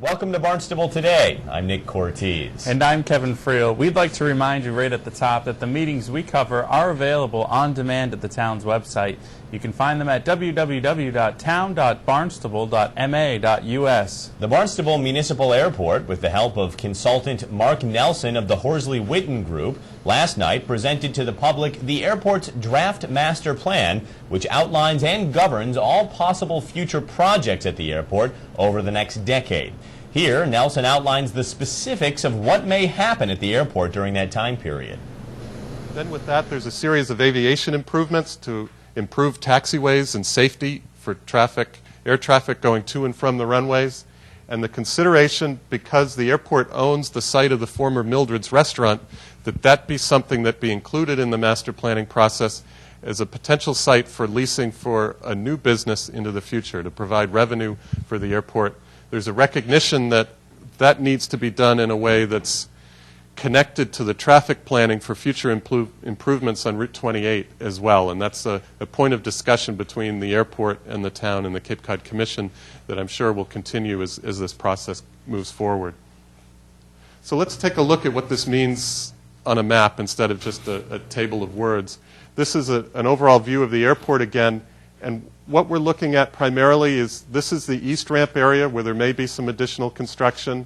Welcome to Barnstable Today. I'm Nick Cortez. And I'm Kevin Friel. We'd like to remind you right at the top that the meetings we cover are available on demand at the town's website. You can find them at www.town.barnstable.ma.us. The Barnstable Municipal Airport, with the help of consultant Mark Nelson of the Horsley Witten Group, last night presented to the public the airport's draft master plan, which outlines and governs all possible future projects at the airport over the next decade. Here, Nelson outlines the specifics of what may happen at the airport during that time period. Then with that, there's a series of aviation improvements to improve taxiways and safety for air traffic going to and from the runways. And the consideration, because the airport owns the site of the former Mildred's restaurant, that be something that be included in the master planning process as a potential site for leasing for a new business into the future to provide revenue for the airport. There's a recognition that that needs to be done in a way that's connected to the traffic planning for future improvements on Route 28 as well. And that's a point of discussion between the airport and the town and the Cape Cod Commission that I'm sure will continue as this process moves forward. So let's take a look at what this means on a map instead of just a table of words. This is an overall view of the airport again, and what we're looking at primarily is this is the east ramp area where there may be some additional construction.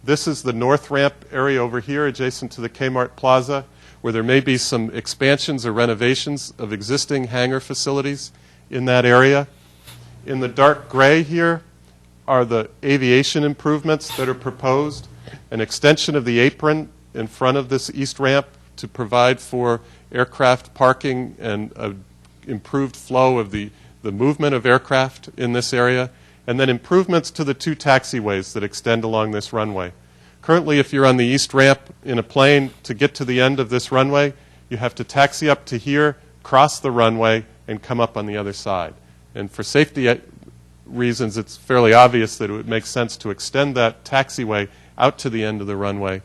This is the north ramp area over here adjacent to the Kmart Plaza where there may be some expansions or renovations of existing hangar facilities in that area. In the dark gray here are the aviation improvements that are proposed, an extension of the apron in front of this east ramp to provide for aircraft parking and an improved flow of the movement of aircraft in this area, and then improvements to the two taxiways that extend along this runway. Currently, if you're on the east ramp in a plane, to get to the end of this runway, you have to taxi up to here, cross the runway, and come up on the other side. And for safety reasons, it's fairly obvious that it would make sense to extend that taxiway out to the end of the runway.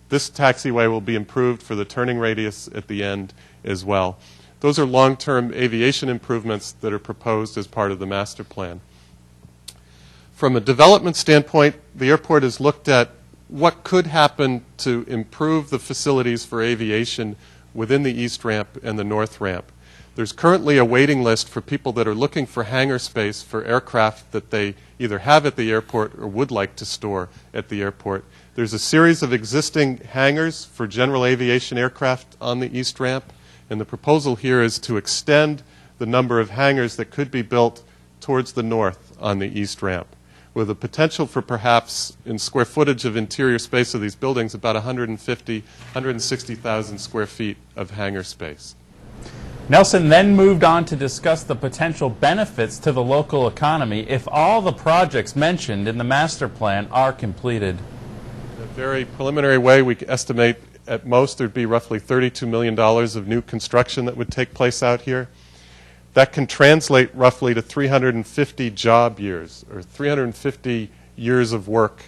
This taxiway will be improved for the turning radius at the end as well. Those are long-term aviation improvements that are proposed as part of the master plan. From a development standpoint, the airport has looked at what could happen to improve the facilities for aviation within the east ramp and the north ramp. There's currently a waiting list for people that are looking for hangar space for aircraft that they either have at the airport or would like to store at the airport. There's a series of existing hangars for general aviation aircraft on the east ramp, and the proposal here is to extend the number of hangars that could be built towards the north on the east ramp, with a potential for perhaps, in square footage of interior space of these buildings, about 160,000 square feet of hangar space. Nelson then moved on to discuss the potential benefits to the local economy if all the projects mentioned in the master plan are completed. In a very preliminary way, we estimate at most there'd be roughly $32 million of new construction that would take place out here. That can translate roughly to 350 job years, or 350 years of work.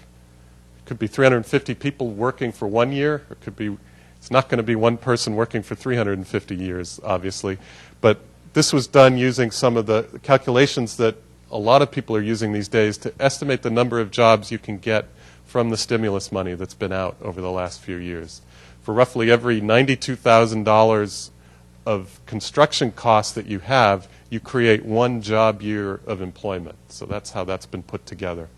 It could be 350 people working for 1 year, or it could be, it's not going to be one person working for 350 years, obviously. But this was done using some of the calculations that a lot of people are using these days to estimate the number of jobs you can get from the stimulus money that's been out over the last few years. For roughly every $92,000 of construction costs that you have, you create one job year of employment. So that's how that's been put together.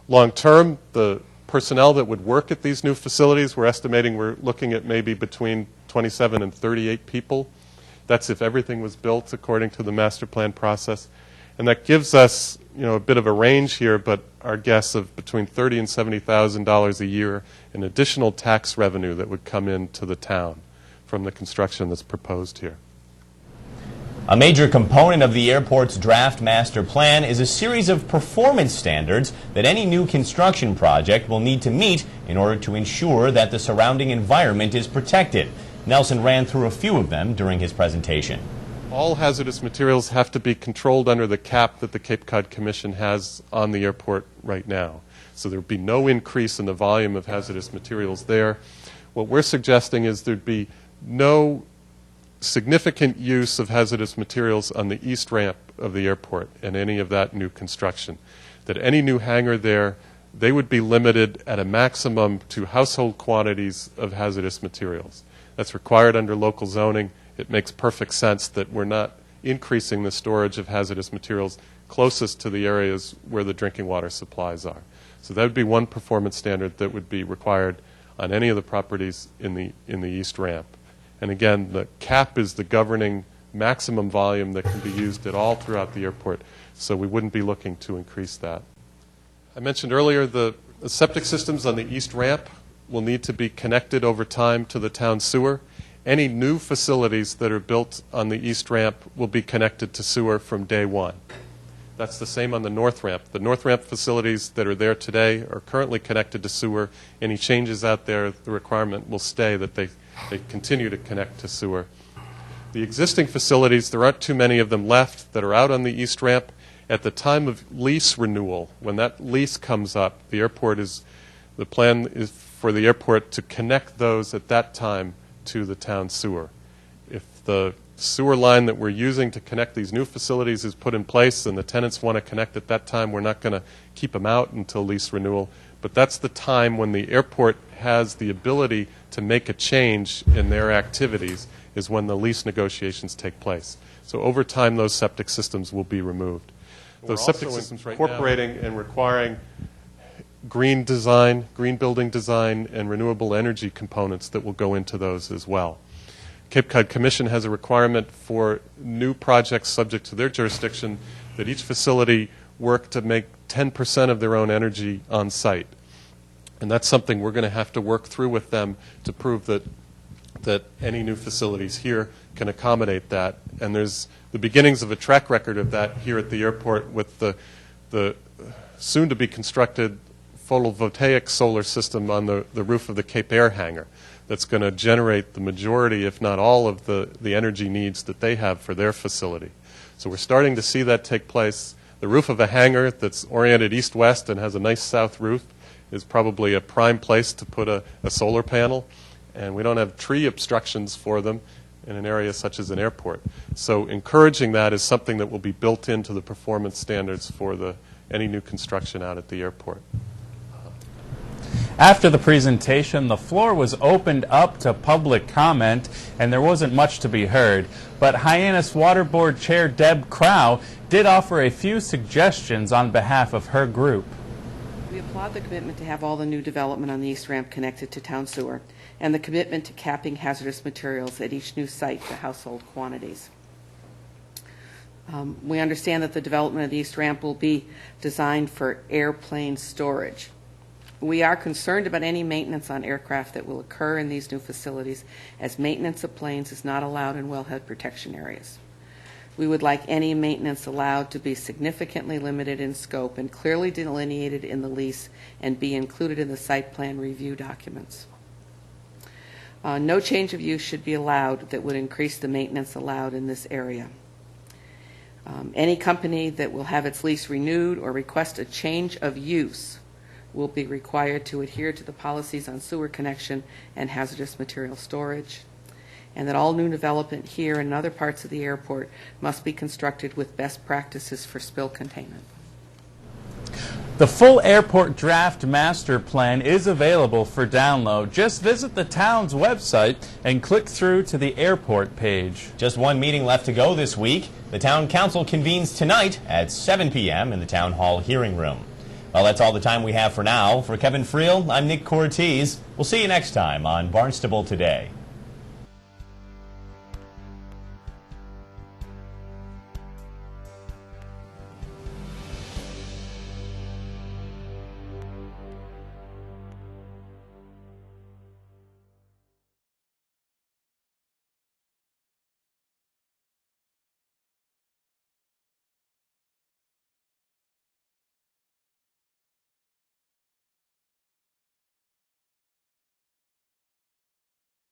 Long term, the personnel that would work at these new facilities, we're estimating we're looking at maybe between 27 and 38 people. That's if everything was built according to the master plan process. And that gives us, a bit of a range here, but our guess of between $30,000 and $70,000 a year in additional tax revenue that would come into the town from the construction that's proposed here. A major component of the airport's draft master plan is a series of performance standards that any new construction project will need to meet in order to ensure that the surrounding environment is protected. Nelson ran through a few of them during his presentation. All hazardous materials have to be controlled under the cap that the Cape Cod Commission has on the airport right now. So there would be no increase in the volume of hazardous materials there. What we're suggesting is there'd be no significant use of hazardous materials on the east ramp of the airport in any of that new construction. That any new hangar there they would be limited at a maximum to household quantities of hazardous materials. That's required under local zoning. It makes perfect sense that we're not increasing the storage of hazardous materials closest to the areas where the drinking water supplies are. So that would be one performance standard that would be required on any of the properties in the East Ramp. And again, the cap is the governing maximum volume that can be used at all throughout the airport, so we wouldn't be looking to increase that. I mentioned earlier the septic systems on the East Ramp will need to be connected over time to the town sewer. Any new facilities that are built on the East Ramp will be connected to sewer from day one. That's the same on the North Ramp. The North Ramp facilities that are there today are currently connected to sewer. Any changes out there, the requirement will stay that they continue to connect to sewer. The existing facilities, there aren't too many of them left that are out on the East Ramp. At the time of lease renewal, when that lease comes up, the plan is for the airport to connect those at that time to the town sewer. If the sewer line that we're using to connect these new facilities is put in place and the tenants want to connect at that time, we're not going to keep them out until lease renewal. But that's the time when the airport has the ability to make a change in their activities, is when the lease negotiations take place. So over time, those septic systems will be removed. Those septic systems right now incorporating and requiring green design, green building design, and renewable energy components that will go into those as well. Cape Cod Commission has a requirement for new projects subject to their jurisdiction that each facility work to make 10% of their own energy on site. And that's something we're going to have to work through with them to prove that any new facilities here can accommodate that. And there's the beginnings of a track record of that here at the airport with the soon-to-be constructed photovoltaic solar system on the roof of the Cape Air hangar that's going to generate the majority, if not all, of the energy needs that they have for their facility. So we're starting to see that take place. The roof of a hangar that's oriented east-west and has a nice south roof is probably a prime place to put a solar panel, and we don't have tree obstructions for them in an area such as an airport. So encouraging that is something that will be built into the performance standards for any new construction out at the airport. After the presentation, the floor was opened up to public comment, and there wasn't much to be heard. But Hyannis Water Board Chair Deb Crow did offer a few suggestions on behalf of her group. We applaud the commitment to have all the new development on the East Ramp connected to town sewer, and the commitment to capping hazardous materials at each new site to household quantities. We understand that the development of the East Ramp will be designed for airplane storage. We are concerned about any maintenance on aircraft that will occur in these new facilities, as maintenance of planes is not allowed in wellhead protection areas. We would like any maintenance allowed to be significantly limited in scope and clearly delineated in the lease and be included in the site plan review documents. No change of use should be allowed that would increase the maintenance allowed in this area. Any company that will have its lease renewed or request a change of use will be required to adhere to the policies on sewer connection and hazardous material storage, and that all new development here and other parts of the airport must be constructed with best practices for spill containment. The full airport draft master plan is available for download. Just visit the town's website and click through to the airport page. Just one meeting left to go this week. The town council convenes tonight at 7 p.m. in the town hall hearing room. Well, that's all the time we have for now. For Kevin Friel, I'm Nick Cortez. We'll see you next time on Barnstable Today.